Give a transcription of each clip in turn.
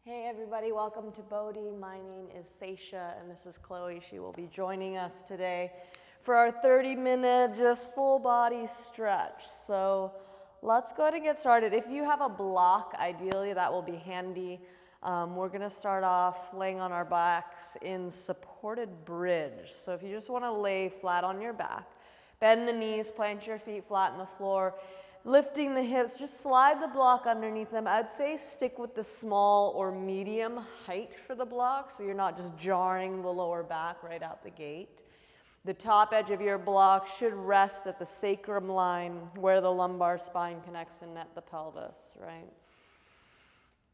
Hey everybody, welcome to BODHI. My name is Sesa and this is Chloe. She will be joining us today for our 30-minute just full body stretch. So let's go ahead and get started. If you have a block, ideally that will be handy. We're going to start off laying on our backs in supported bridge. So if you just want to lay flat on your back, bend the knees, plant your feet flat on the floor, lifting the hips, just slide the block underneath them. I'd say stick with the small or medium height for the block so you're not just jarring the lower back right out the gate. The top edge of your block should rest at the sacrum line where the lumbar spine connects and at the pelvis, right?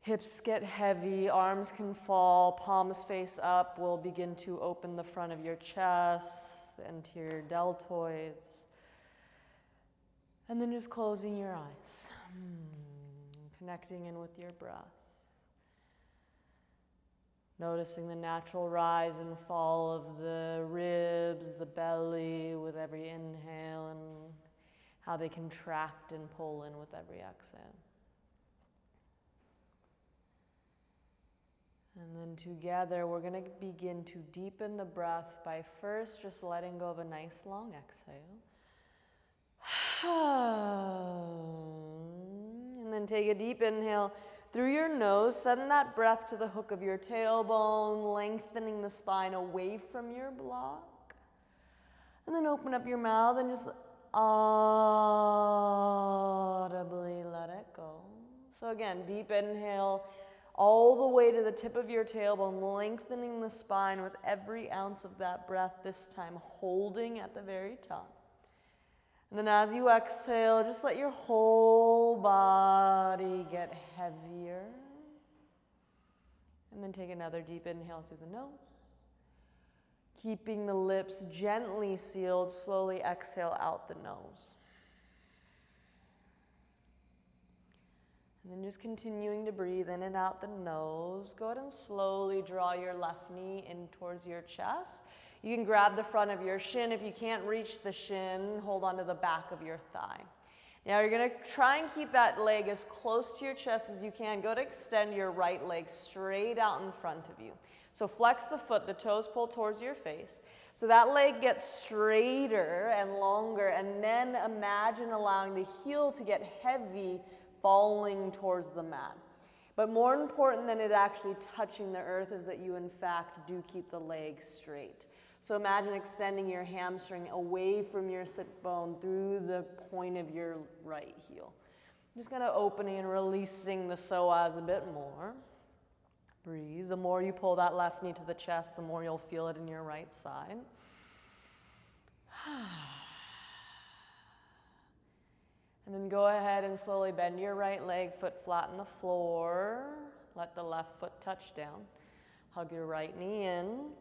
Hips get heavy, arms can fall, palms face up. We'll begin to open the front of your chest, the anterior deltoids. And then just closing your eyes, connecting in with your breath. Noticing the natural rise and fall of the ribs, the belly with every inhale and how they contract and pull in with every exhale. And then together we're going to begin to deepen the breath by first just letting go of a nice long exhale. And then take a deep inhale through your nose. Send that breath to the hook of your tailbone, lengthening the spine away from your block. And then open up your mouth and just audibly let it go. So again, deep inhale all the way to the tip of your tailbone, lengthening the spine with every ounce of that breath, this time holding at the very top. And then as you exhale, just let your whole body get heavier. And then take another deep inhale through the nose. Keeping the lips gently sealed, slowly exhale out the nose. And then just continuing to breathe in and out the nose. Go ahead and slowly draw your left knee in towards your chest. You can grab the front of your shin. If you can't reach the shin, hold on to the back of your thigh. Now you're going to try and keep that leg as close to your chest as you can. Go to extend your right leg straight out in front of you. So flex the foot, the toes pull towards your face. So that leg gets straighter and longer, and then imagine allowing the heel to get heavy, falling towards the mat. But more important than it actually touching the earth is that you in fact do keep the leg straight. So imagine extending your hamstring away from your sit bone through the point of your right heel. Just kind of opening and releasing the psoas a bit more. Breathe. The more you pull that left knee to the chest, the more you'll feel it in your right side. And then go ahead and slowly bend your right leg, foot flat on the floor. Let the left foot touch down. Hug your right knee in.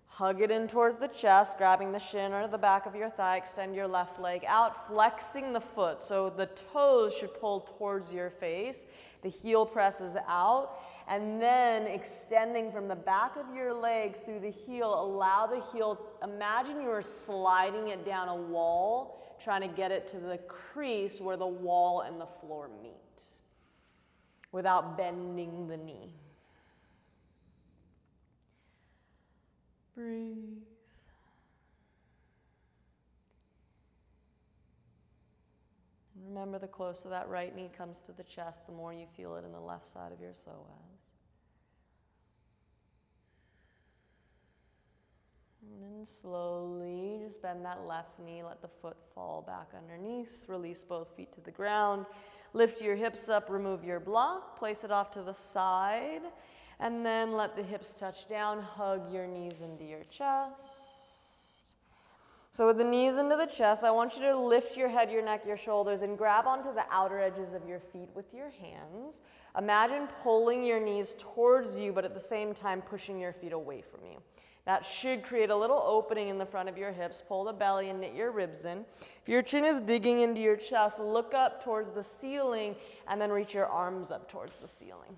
Hug it in towards the chest, grabbing the shin or the back of your thigh. Extend your left leg out, flexing the foot. So the toes should pull towards your face. The heel presses out. And then extending from the back of your leg through the heel, allow the heel, imagine you are sliding it down a wall, trying to get it to the crease where the wall and the floor meet without bending the knee. Breathe. Remember, the closer that right knee comes to the chest, the more you feel it in the left side of your psoas. And then slowly just bend that left knee, let the foot fall back underneath, release both feet to the ground, lift your hips up, remove your block, place it off to the side, and then let the hips touch down, hug your knees into your chest. So with the knees into the chest, I want you to lift your head, your neck, your shoulders, and grab onto the outer edges of your feet with your hands. Imagine pulling your knees towards you, but at the same time pushing your feet away from you. That should create a little opening in the front of your hips. Pull the belly and knit your ribs in. If your chin is digging into your chest, look up towards the ceiling and then reach your arms up towards the ceiling.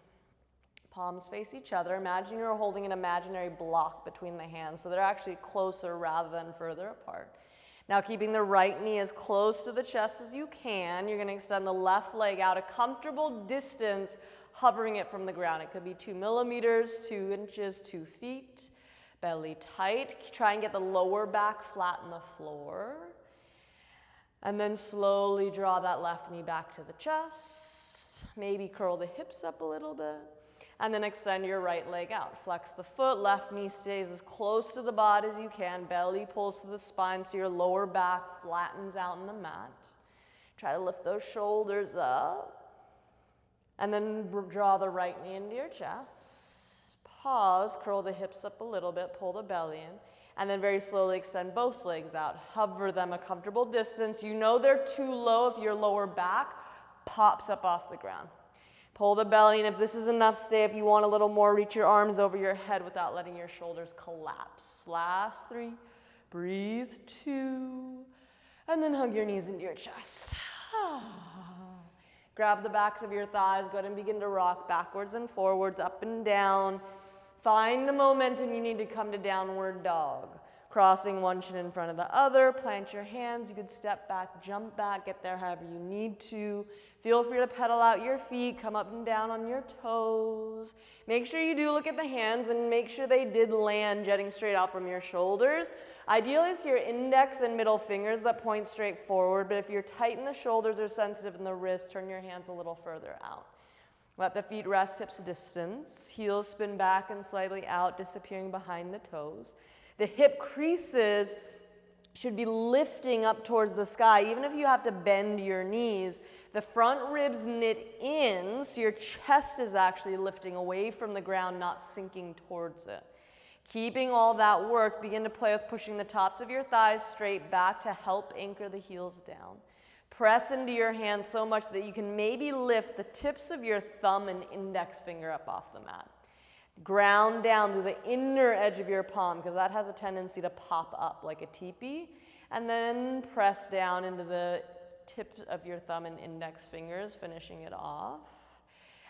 Palms face each other. Imagine you're holding an imaginary block between the hands so they're actually closer rather than further apart. Now keeping the right knee as close to the chest as you can, you're going to extend the left leg out a comfortable distance, hovering it from the ground. It could be 2 millimeters, 2 inches, 2 feet. Belly tight. Try and get the lower back flat on the floor. And then slowly draw that left knee back to the chest. Maybe curl the hips up a little bit. And then extend your right leg out. Flex the foot, left knee stays as close to the body as you can. Belly pulls to the spine so your lower back flattens out in the mat. Try to lift those shoulders up. And then draw the right knee into your chest. Pause, curl the hips up a little bit, pull the belly in. And then very slowly extend both legs out. Hover them a comfortable distance. You know they're too low if your lower back pops up off the ground. Pull the belly, and if this is enough, stay. If you want a little more, reach your arms over your head without letting your shoulders collapse. Last 3. Breathe 2. And then hug your knees into your chest. Grab the backs of your thighs. Go ahead and begin to rock backwards and forwards, up and down. Find the momentum you need to come to downward dog. Crossing one shin in front of the other. Plant your hands. You could step back, jump back, get there however you need to. Feel free to pedal out your feet. Come up and down on your toes. Make sure you do look at the hands and make sure they did land jetting straight out from your shoulders. Ideally, it's your index and middle fingers that point straight forward, but if you're tight in the shoulders or sensitive in the wrists, turn your hands a little further out. Let the feet rest hips distance. Heels spin back and slightly out, disappearing behind the toes. The hip creases should be lifting up towards the sky. Even if you have to bend your knees, the front ribs knit in, so your chest is actually lifting away from the ground, not sinking towards it. Keeping all that work, begin to play with pushing the tops of your thighs straight back to help anchor the heels down. Press into your hands so much that you can maybe lift the tips of your thumb and index finger up off the mat. Ground down through the inner edge of your palm, because that has a tendency to pop up like a teepee. And then press down into the tips of your thumb and index fingers, finishing it off.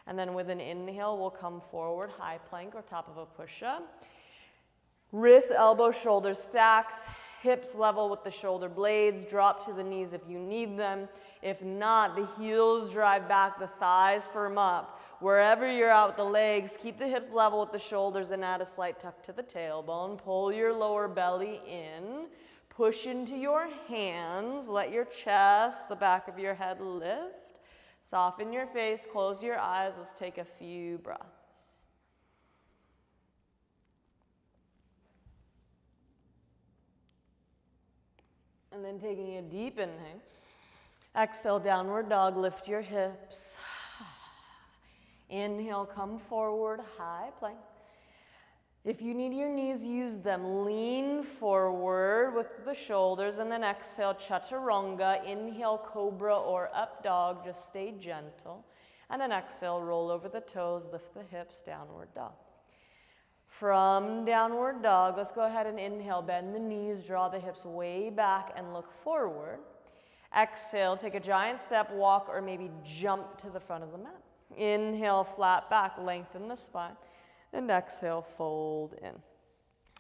And then with an inhale, we'll come forward, high plank or top of a push-up. Wrists, elbows, shoulders stacks. Hips level with the shoulder blades. Drop to the knees if you need them. If not, the heels drive back, the thighs firm up. Wherever you're out with the legs, keep the hips level with the shoulders and add a slight tuck to the tailbone. Pull your lower belly in. Push into your hands. Let your chest, the back of your head lift. Soften your face, close your eyes. Let's take a few breaths. And then taking a deep inhale. Exhale, downward dog, lift your hips. Inhale, come forward, high plank. If you need your knees, use them. Lean forward with the shoulders, and then exhale, chaturanga. Inhale, cobra or up dog, just stay gentle. And then exhale, roll over the toes, lift the hips, downward dog. From downward dog, let's go ahead and inhale, bend the knees, draw the hips way back and look forward. Exhale, take a giant step, walk, or maybe jump to the front of the mat. Inhale, flat back, lengthen the spine. And exhale, fold in.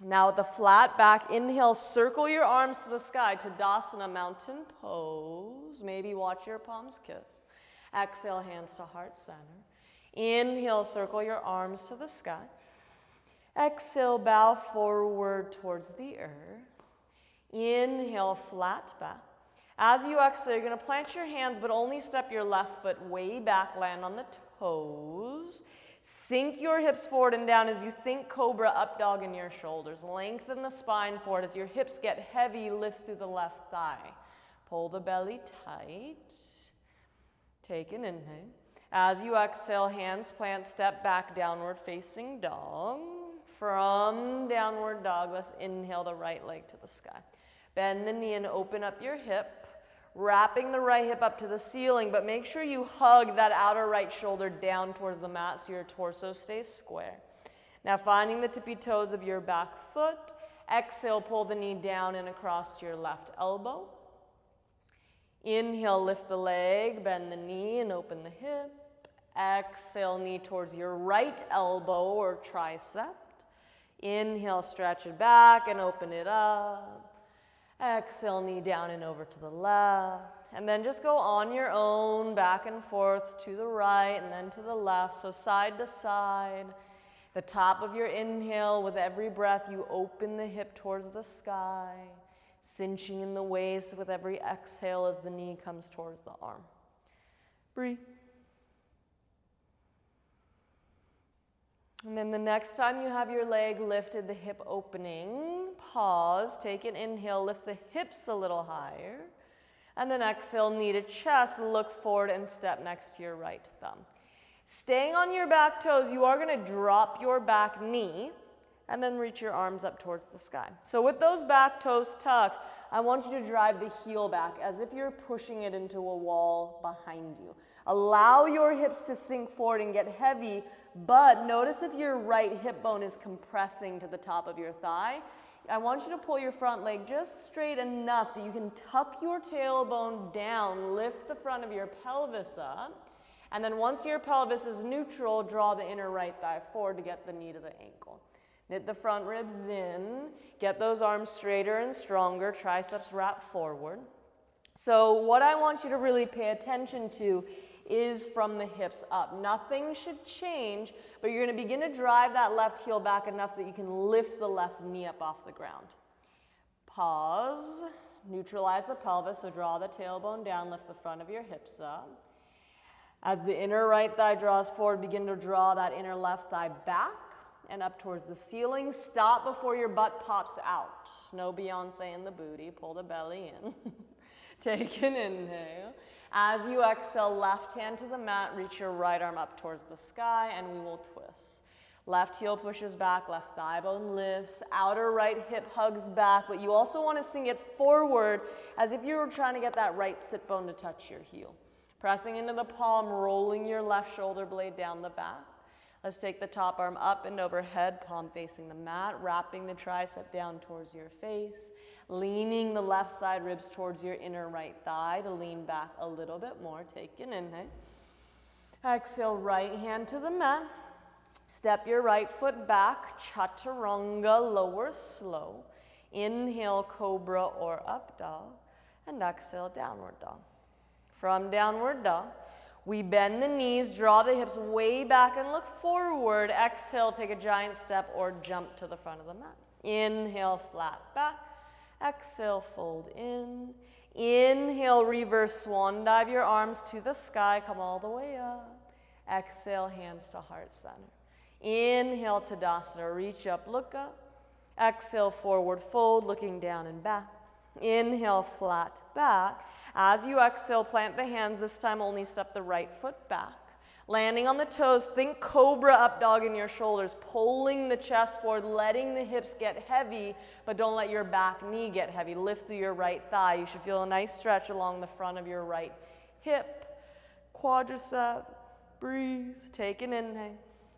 Now with the flat back, inhale, circle your arms to the sky, Tadasana, mountain pose. Maybe watch your palms kiss. Exhale, hands to heart center. Inhale, circle your arms to the sky. Exhale, bow forward towards the earth. Inhale, flat back. As you exhale, you're going to plant your hands, but only step your left foot way back, land on the toes. Sink your hips forward and down as you think cobra, up dog in your shoulders. Lengthen the spine forward as your hips get heavy, lift through the left thigh. Pull the belly tight. Take an inhale. As you exhale, hands plant, step back, downward facing dog. From downward dog, let's inhale the right leg to the sky. Bend the knee and open up your hip, wrapping the right hip up to the ceiling, but make sure you hug that outer right shoulder down towards the mat so your torso stays square. Now finding the tippy toes of your back foot, exhale, pull the knee down and across to your left elbow. Inhale, lift the leg, bend the knee and open the hip. Exhale, knee towards your right elbow or tricep. Inhale, stretch it back and open it up. Exhale, knee down and over to the left. And then just go on your own, back and forth to the right and then to the left, so side to side. The top of your inhale, with every breath, you open the hip towards the sky, cinching in the waist with every exhale as the knee comes towards the arm. Breathe. And then the next time you have your leg lifted, the hip opening, pause, take an inhale, lift the hips a little higher. And then exhale, knee to chest, look forward and step next to your right thumb. Staying on your back toes, you are going to drop your back knee and then reach your arms up towards the sky. So with those back toes tucked, I want you to drive the heel back as if you're pushing it into a wall behind you. Allow your hips to sink forward and get heavy, but notice if your right hip bone is compressing to the top of your thigh. I want you to pull your front leg just straight enough that you can tuck your tailbone down, lift the front of your pelvis up, and then once your pelvis is neutral, draw the inner right thigh forward to get the knee to the ankle. Knit the front ribs in, get those arms straighter and stronger, triceps wrap forward. So what I want you to really pay attention to is from the hips up. Nothing should change, but you're going to begin to drive that left heel back enough that you can lift the left knee up off the ground. Pause, neutralize the pelvis, so draw the tailbone down, lift the front of your hips up. As the inner right thigh draws forward, begin to draw that inner left thigh back and up towards the ceiling. Stop before your butt pops out. No Beyonce in the booty, pull the belly in. Take an inhale. As you exhale, left hand to the mat, reach your right arm up towards the sky, and we will twist. Left heel pushes back, left thigh bone lifts, outer right hip hugs back, but you also want to sink it forward as if you were trying to get that right sit bone to touch your heel. Pressing into the palm, rolling your left shoulder blade down the back. Let's take the top arm up and overhead, palm facing the mat, wrapping the tricep down towards your face. Leaning the left side ribs towards your inner right thigh to lean back a little bit more. Take an inhale. Exhale, right hand to the mat. Step your right foot back, chaturanga, lower slow. Inhale, cobra or up dog. And exhale, downward dog. From downward dog, we bend the knees, draw the hips way back and look forward. Exhale, take a giant step or jump to the front of the mat. Inhale, flat back. Exhale, fold in. Inhale, reverse swan dive your arms to the sky. Come all the way up. Exhale, hands to heart center. Inhale, Tadasana, reach up, look up. Exhale, forward fold, looking down and back. Inhale, flat back. As you exhale, plant the hands. This time only step the right foot back. Landing on the toes, think cobra up dog in your shoulders, pulling the chest forward, letting the hips get heavy, but don't let your back knee get heavy. Lift through your right thigh. You should feel a nice stretch along the front of your right hip. Quadricep, breathe, take an inhale.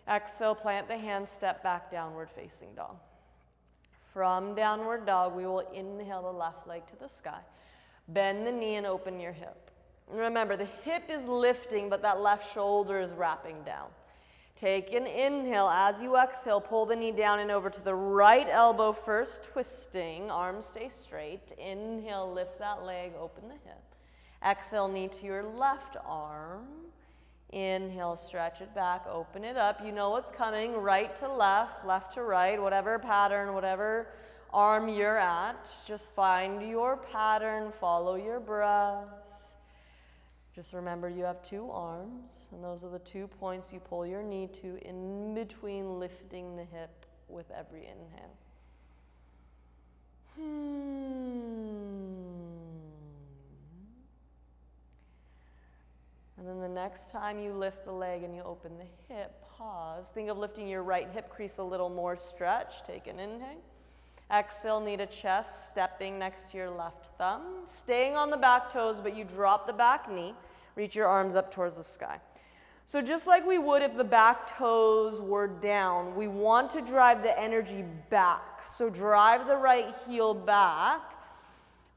Exhale, plant the hands, step back, downward facing dog. From downward dog, we will inhale the left leg to the sky. Bend the knee and open your hip. Remember, the hip is lifting, but that left shoulder is wrapping down. Take an inhale. As you exhale, pull the knee down and over to the right elbow first, twisting. Arms stay straight. Inhale, lift that leg, open the hip. Exhale, knee to your left arm. Inhale, stretch it back, open it up. You know what's coming, right to left to right, whatever pattern, whatever arm you're at. Just find your pattern, follow your breath. Just remember you have two arms, and those are the 2 points you pull your knee to in between lifting the hip with every inhale. And then the next time you lift the leg and you open the hip, pause. Think of lifting your right hip crease a little more, stretch. Take an inhale. Exhale, knee to chest, stepping next to your left thumb. Staying on the back toes, but you drop the back knee. Reach your arms up towards the sky. So just like we would if the back toes were down, we want to drive the energy back. So drive the right heel back.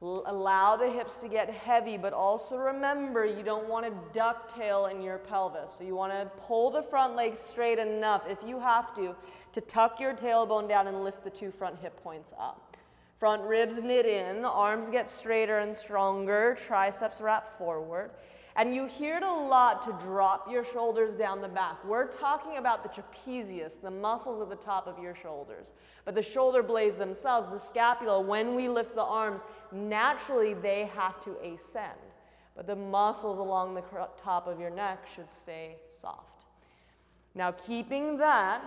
Allow the hips to get heavy, but also remember you don't want to ducktail in your pelvis. So you want to pull the front leg straight enough, if you have to tuck your tailbone down and lift the 2 front hip points up. Front ribs knit in, arms get straighter and stronger, triceps wrap forward. And you hear it a lot to drop your shoulders down the back. We're talking about the trapezius, the muscles at the top of your shoulders. But the shoulder blades themselves, the scapula, when we lift the arms, naturally they have to ascend. But the muscles along the top of your neck should stay soft. Now keeping that,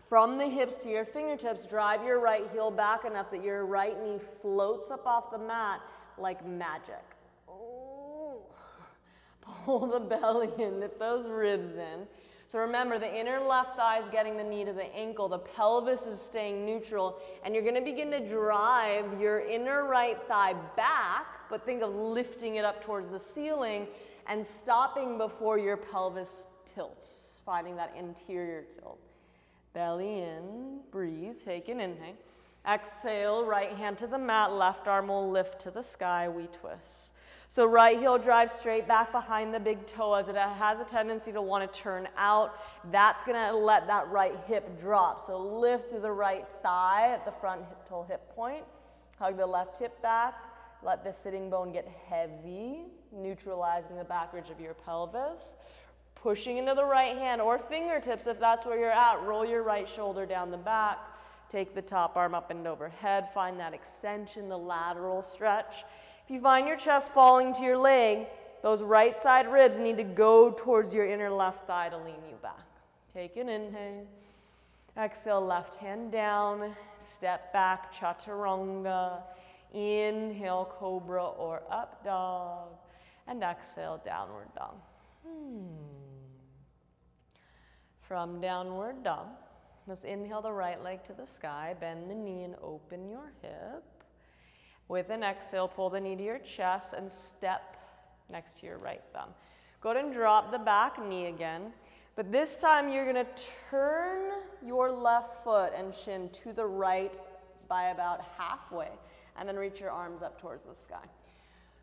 from the hips to your fingertips, drive your right heel back enough that your right knee floats up off the mat like magic. Pull the belly in, knit those ribs in. So remember, the inner left thigh is getting the knee to the ankle, the pelvis is staying neutral, and you're gonna begin to drive your inner right thigh back, but think of lifting it up towards the ceiling and stopping before your pelvis tilts, finding that interior tilt. Belly in, breathe, take an inhale. Exhale, right hand to the mat, left arm will lift to the sky, we twist. So right heel drives straight back behind the big toe as it has a tendency to want to turn out. That's going to let that right hip drop. So lift through the right thigh at the front toe hip point. Hug the left hip back. Let the sitting bone get heavy, neutralizing the back ridge of your pelvis. Pushing into the right hand or fingertips if that's where you're at. Roll your right shoulder down the back. Take the top arm up and overhead. Find that extension, the lateral stretch. If you find your chest falling to your leg, those right side ribs need to go towards your inner left thigh to lean you back. Take an inhale. Exhale, left hand down. Step back, chaturanga. Inhale, cobra or up dog. And exhale, downward dog. From downward dog, let's inhale the right leg to the sky. Bend the knee and open your hip. With an exhale, pull the knee to your chest and step next to your right thumb. Go ahead and drop the back knee again. But this time you're going to turn your left foot and shin to the right by about halfway. And then reach your arms up towards the sky.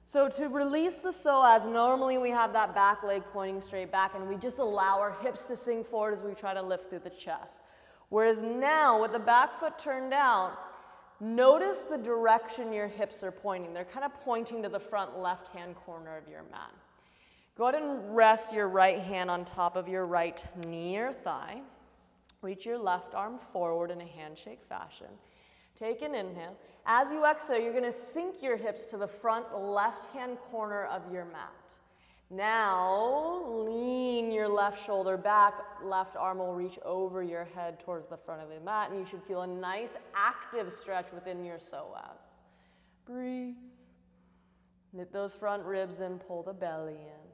So to release the psoas, normally we have that back leg pointing straight back and we just allow our hips to sink forward as we try to lift through the chest. Whereas now, with the back foot turned out, notice the direction your hips are pointing. They're kind of pointing to the front left-hand corner of your mat. Go ahead and rest your right hand on top of your right knee or thigh. Reach your left arm forward in a handshake fashion. Take an inhale. As you exhale, you're going to sink your hips to the front left-hand corner of your mat. Now, lean your left shoulder back. Left arm will reach over your head towards the front of the mat, and you should feel a nice active stretch within your psoas. Breathe. Knit those front ribs in, pull the belly in.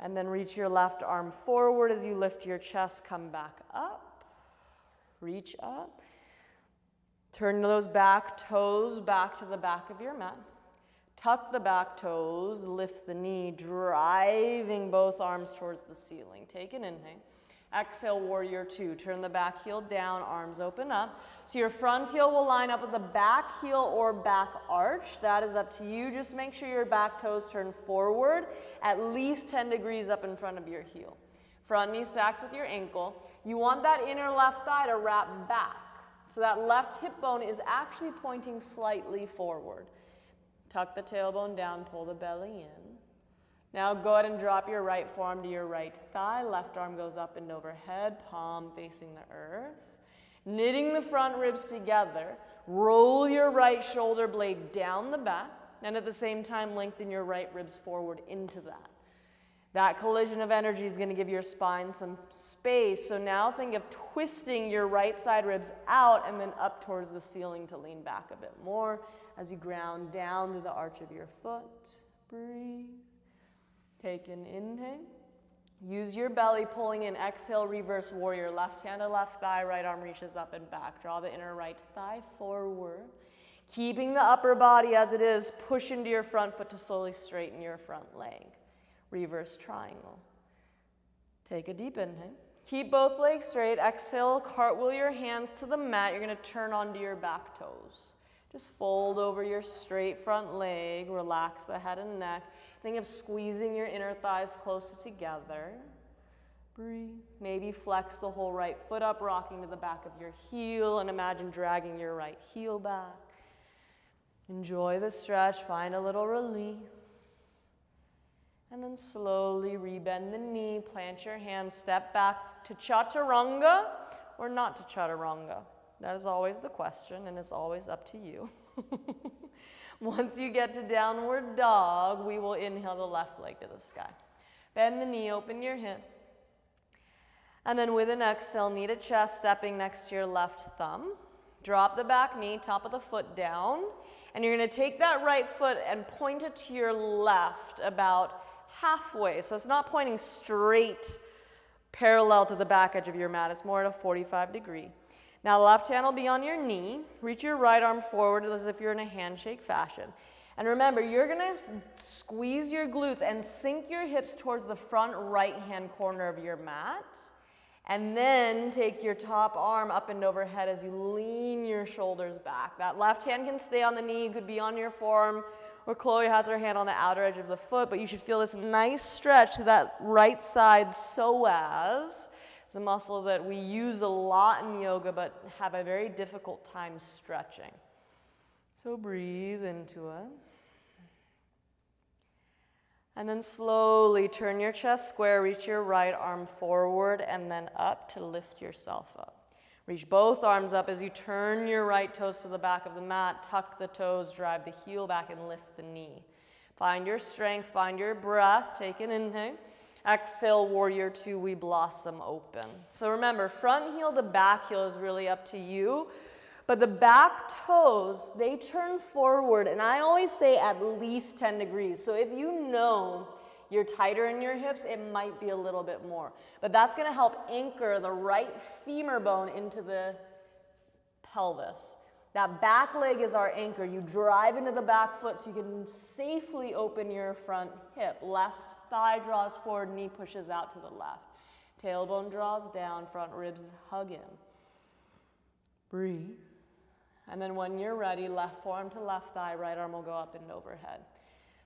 And then reach your left arm forward as you lift your chest, come back up. Reach up. Turn those back toes back to the back of your mat. Tuck the back toes, lift the knee, driving both arms towards the ceiling. Take an inhale. Exhale, warrior two. Turn the back heel down, arms open up. So your front heel will line up with the back heel or back arch. That is up to you. Just make sure your back toes turn forward, at least 10 degrees up in front of your heel. Front knee stacks with your ankle. You want that inner left thigh to wrap back. So that left hip bone is actually pointing slightly forward. Tuck the tailbone down, pull the belly in. Now go ahead and drop your right forearm to your right thigh. Left arm goes up and overhead, palm facing the earth. Knitting the front ribs together, roll your right shoulder blade down the back, and at the same time lengthen your right ribs forward into that. That collision of energy is going to give your spine some space. So now think of twisting your right side ribs out and then up towards the ceiling to lean back a bit more as you ground down through the arch of your foot. Breathe. Take an inhale. Use your belly pulling in. Exhale, reverse warrior. Left hand to left thigh, right arm reaches up and back. Draw the inner right thigh forward. Keeping the upper body as it is, push into your front foot to slowly straighten your front leg. Reverse triangle. Take a deep inhale. Keep both legs straight. Exhale, cartwheel your hands to the mat. You're going to turn onto your back toes. Just fold over your straight front leg. Relax the head and neck. Think of squeezing your inner thighs closer together. Breathe. Maybe flex the whole right foot up, rocking to the back of your heel, and imagine dragging your right heel back. Enjoy the stretch, find a little release. And then slowly rebend the knee, plant your hands, step back to chaturanga or not to chaturanga. That is always the question, and it's always up to you. Once you get to downward dog, we will inhale the left leg to the sky. Bend the knee, open your hip. And then with an exhale, knee to chest, stepping next to your left thumb. Drop the back knee, top of the foot down. And you're going to take that right foot and point it to your left about halfway. So it's not pointing straight parallel to the back edge of your mat. It's more at a 45 degree. Now left hand will be on your knee. Reach your right arm forward as if you're in a handshake fashion. And remember, you're going to squeeze your glutes and sink your hips towards the front right-hand corner of your mat. And then take your top arm up and overhead as you lean your shoulders back. That left hand can stay on the knee, could be on your forearm, or Chloe has her hand on the outer edge of the foot, but you should feel this nice stretch to that right side psoas. It's a muscle that we use a lot in yoga, but have a very difficult time stretching. So breathe into it. And then slowly turn your chest square, reach your right arm forward and then up to lift yourself up. Reach both arms up as you turn your right toes to the back of the mat, tuck the toes, drive the heel back and lift the knee. Find your strength, find your breath, take an inhale. Exhale, warrior two, we blossom open. So remember, front heel to back heel is really up to you. But the back toes, they turn forward, and I always say at least 10 degrees. So if you know you're tighter in your hips, it might be a little bit more. But that's going to help anchor the right femur bone into the pelvis. That back leg is our anchor. You drive into the back foot so you can safely open your front hip. Left thigh draws forward, knee pushes out to the left. Tailbone draws down, front ribs hug in. Breathe. And then when you're ready, left forearm to left thigh, right arm will go up and overhead.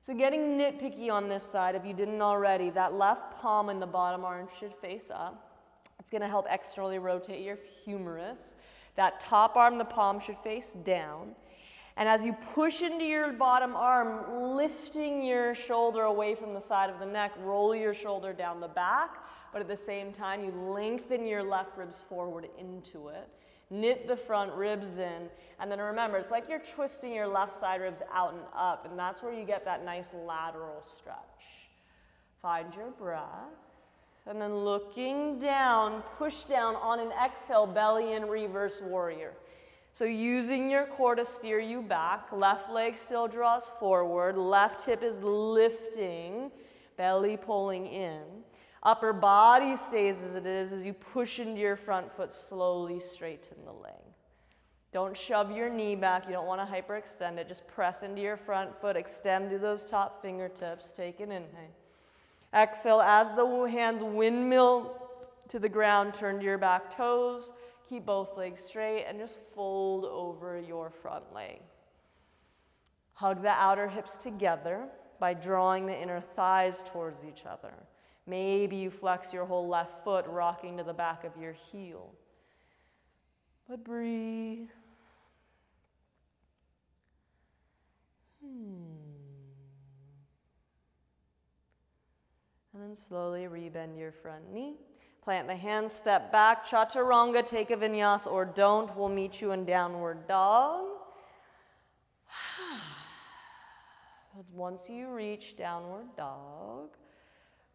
So getting nitpicky on this side, if you didn't already, that left palm and the bottom arm should face up. It's going to help externally rotate your humerus. That top arm, the palm, should face down. And as you push into your bottom arm, lifting your shoulder away from the side of the neck, roll your shoulder down the back, but at the same time, you lengthen your left ribs forward into it. Knit the front ribs in, and then remember, it's like you're twisting your left side ribs out and up, and that's where you get that nice lateral stretch. Find your breath, and then looking down, push down on an exhale, belly in, reverse warrior. So using your core to steer you back, left leg still draws forward, left hip is lifting, belly pulling in. Upper body stays as it is as you push into your front foot, slowly straighten the leg. Don't shove your knee back. You don't want to hyperextend it. Just press into your front foot. Extend to those top fingertips. Take an inhale. Exhale as the hands windmill to the ground. Turn to your back toes. Keep both legs straight and just fold over your front leg. Hug the outer hips together by drawing the inner thighs towards each other. Maybe you flex your whole left foot, rocking to the back of your heel. But breathe. And then slowly rebend your front knee. Plant the hands, step back, chaturanga, take a vinyasa or don't. We'll meet you in downward dog. Once you reach downward dog,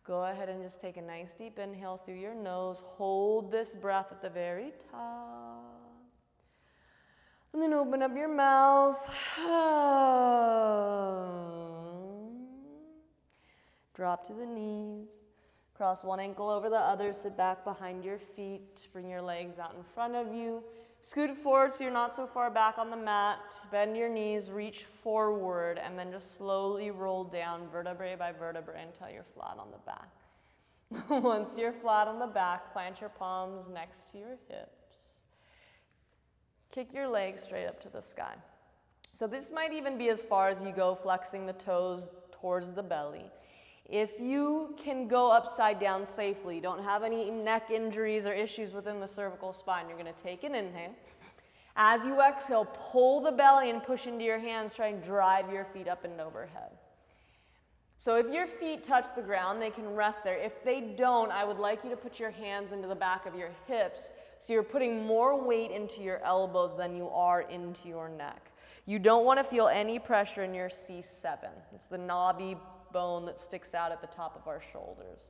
go ahead and just take a nice deep inhale through your nose. Hold this breath at the very top. And then open up your mouth. Drop to the knees. Cross one ankle over the other. Sit back behind your feet. Bring your legs out in front of you. Scoot forward so you're not so far back on the mat. Bend your knees, reach forward, and then just slowly roll down vertebrae by vertebrae until you're flat on the back. Once you're flat on the back, plant your palms next to your hips. Kick your legs straight up to the sky. So this might even be as far as you go, flexing the toes towards the belly. If you can go upside down safely, you don't have any neck injuries or issues within the cervical spine, you're going to take an inhale. As you exhale, pull the belly and push into your hands. Try and drive your feet up and overhead. So if your feet touch the ground, they can rest there. If they don't, I would like you to put your hands into the back of your hips, so you're putting more weight into your elbows than you are into your neck. You don't want to feel any pressure in your C7. It's the knobby bone that sticks out at the top of our shoulders.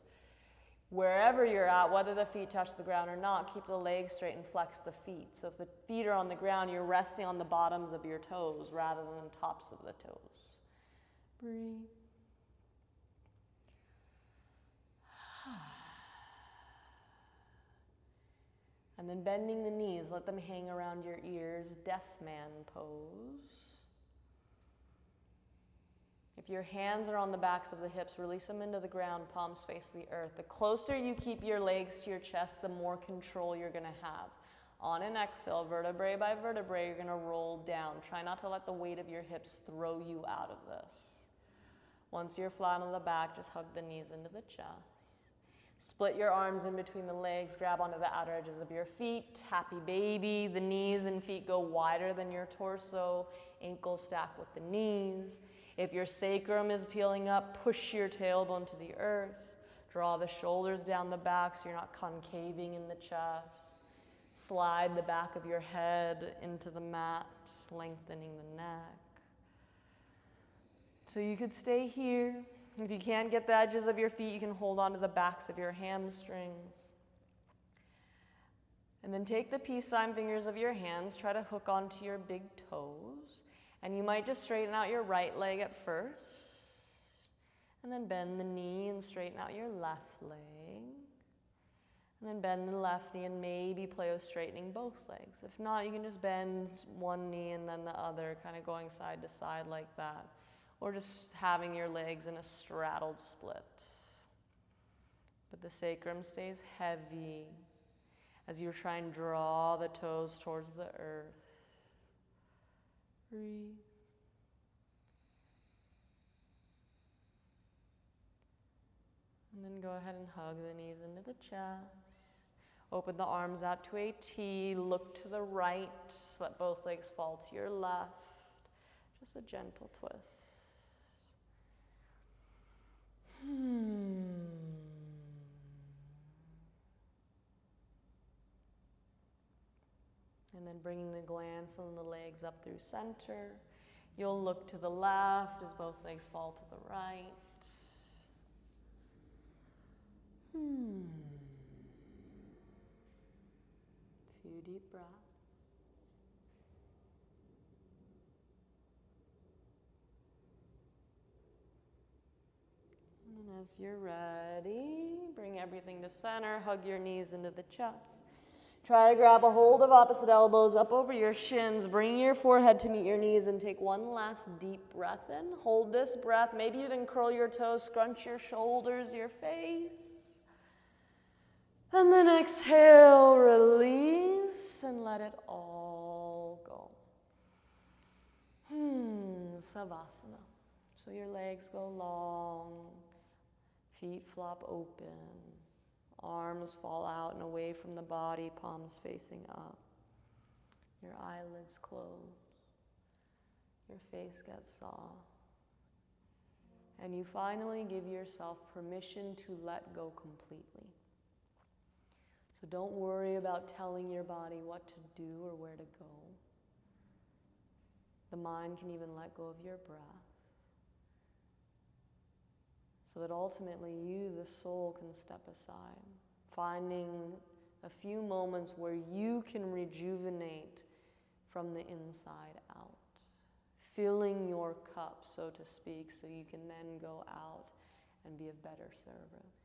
Wherever you're at, whether the feet touch the ground or not, keep the legs straight and flex the feet. So if the feet are on the ground, you're resting on the bottoms of your toes rather than the tops of the toes. Breathe. And then bending the knees, let them hang around your ears, deaf man pose. If your hands are on the backs of the hips, release them into the ground, palms face the earth. The closer you keep your legs to your chest, the more control you're going to have. On an exhale, vertebrae by vertebrae, you're going to roll down. Try not to let the weight of your hips throw you out of this. Once you're flat on the back, just hug the knees into the chest. Split your arms in between the legs, grab onto the outer edges of your feet, happy baby. The knees and feet go wider than your torso, ankles stack with the knees. If your sacrum is peeling up, push your tailbone to the earth. Draw the shoulders down the back so you're not concaving in the chest. Slide the back of your head into the mat, lengthening the neck. So you could stay here. If you can't get the edges of your feet, you can hold on to the backs of your hamstrings. And then take the peace sign fingers of your hands, try to hook onto your big toes. And you might just straighten out your right leg at first. And then bend the knee and straighten out your left leg. And then bend the left knee and maybe play with straightening both legs. If not, you can just bend one knee and then the other, kind of going side to side like that. Or just having your legs in a straddled split. But the sacrum stays heavy as you try and draw the toes towards the earth. Breathe. And then go ahead and hug the knees into the chest. Open the arms out to a T. Look to the right. Let both legs fall to your left. Just a gentle twist. And then bringing the glance and the legs up through center. You'll look to the left as both legs fall to the right. Few deep breaths. And as you're ready, bring everything to center. Hug your knees into the chest. Try to grab a hold of opposite elbows up over your shins. Bring your forehead to meet your knees and take one last deep breath in. Hold this breath. Maybe even curl your toes, scrunch your shoulders, your face. And then exhale, release, and let it all go. Savasana. So your legs go long, feet flop open. Arms fall out and away from the body, palms facing up. Your eyelids close. Your face gets soft. And you finally give yourself permission to let go completely. So don't worry about telling your body what to do or where to go. The mind can even let go of your breath. So that ultimately you, the soul, can step aside, finding a few moments where you can rejuvenate from the inside out, filling your cup, so to speak, so you can then go out and be of better service.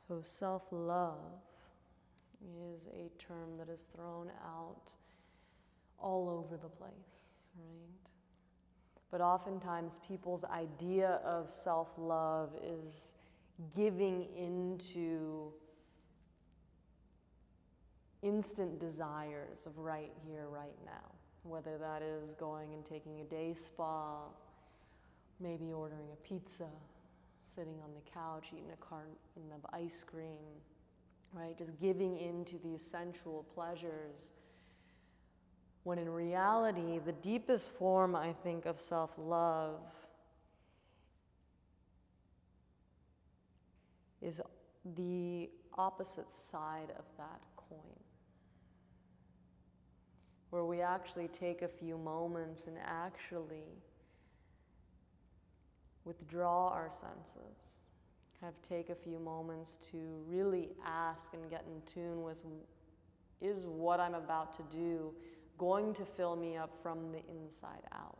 So self-love is a term that is thrown out all over the place, right? But oftentimes people's idea of self-love is giving into instant desires of right here, right now. Whether that is going and taking a day spa, maybe ordering a pizza, sitting on the couch, eating a carton of ice cream, right? Just giving into these sensual pleasures. When in reality, the deepest form, I think, of self-love is the opposite side of that coin, where we actually take a few moments and actually withdraw our senses, kind of take a few moments to really ask and get in tune with, is what I'm about to do going to fill me up from the inside out?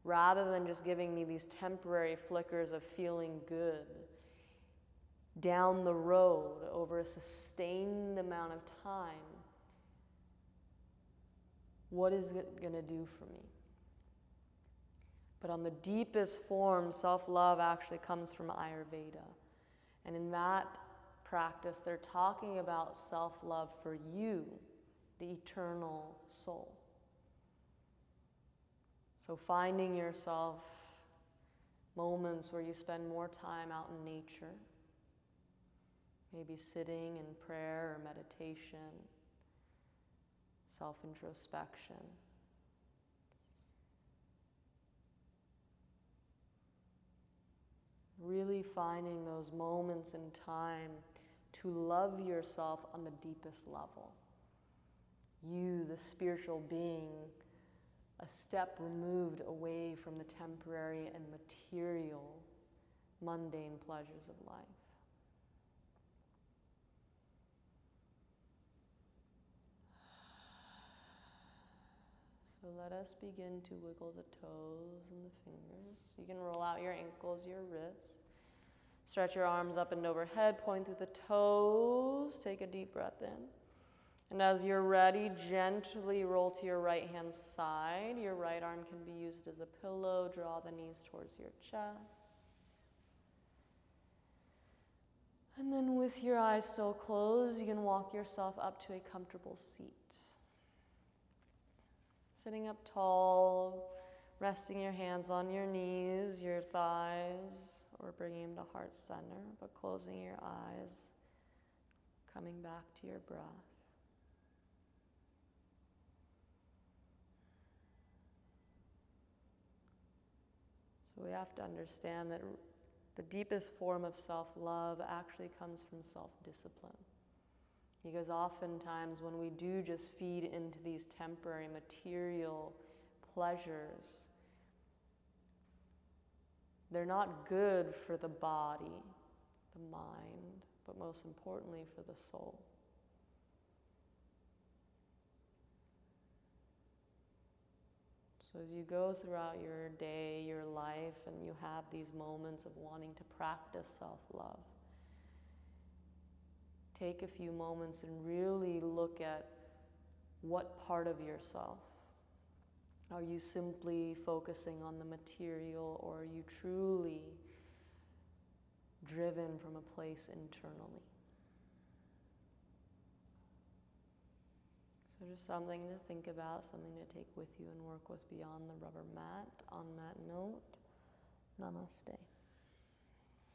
Rather than just giving me these temporary flickers of feeling good, down the road over a sustained amount of time, what is it going to do for me? But on the deepest form, self-love actually comes from Ayurveda. And in that practice, they're talking about self-love for you, the eternal soul. So finding yourself moments where you spend more time out in nature, maybe sitting in prayer or meditation, self-introspection. Really finding those moments in time to love yourself on the deepest level. You, the spiritual being, a step removed away from the temporary and material, mundane pleasures of life. So let us begin to wiggle the toes and the fingers. You can roll out your ankles, your wrists. Stretch your arms up and overhead, point through the toes. Take a deep breath in. And as you're ready, gently roll to your right hand side. Your right arm can be used as a pillow. Draw the knees towards your chest. And then with your eyes still closed, you can walk yourself up to a comfortable seat. Sitting up tall, resting your hands on your knees, your thighs, or bringing them to heart center, but closing your eyes, coming back to your breath. So we have to understand that the deepest form of self-love actually comes from self-discipline. Because oftentimes when we do just feed into these temporary material pleasures, they're not good for the body, the mind, but most importantly for the soul. So as you go throughout your day, your life, and you have these moments of wanting to practice self-love, take a few moments and really look at what part of yourself. Are you simply focusing on the material, or are you truly driven from a place internally? So just something to think about, something to take with you and work with beyond the rubber mat. On that note, namaste.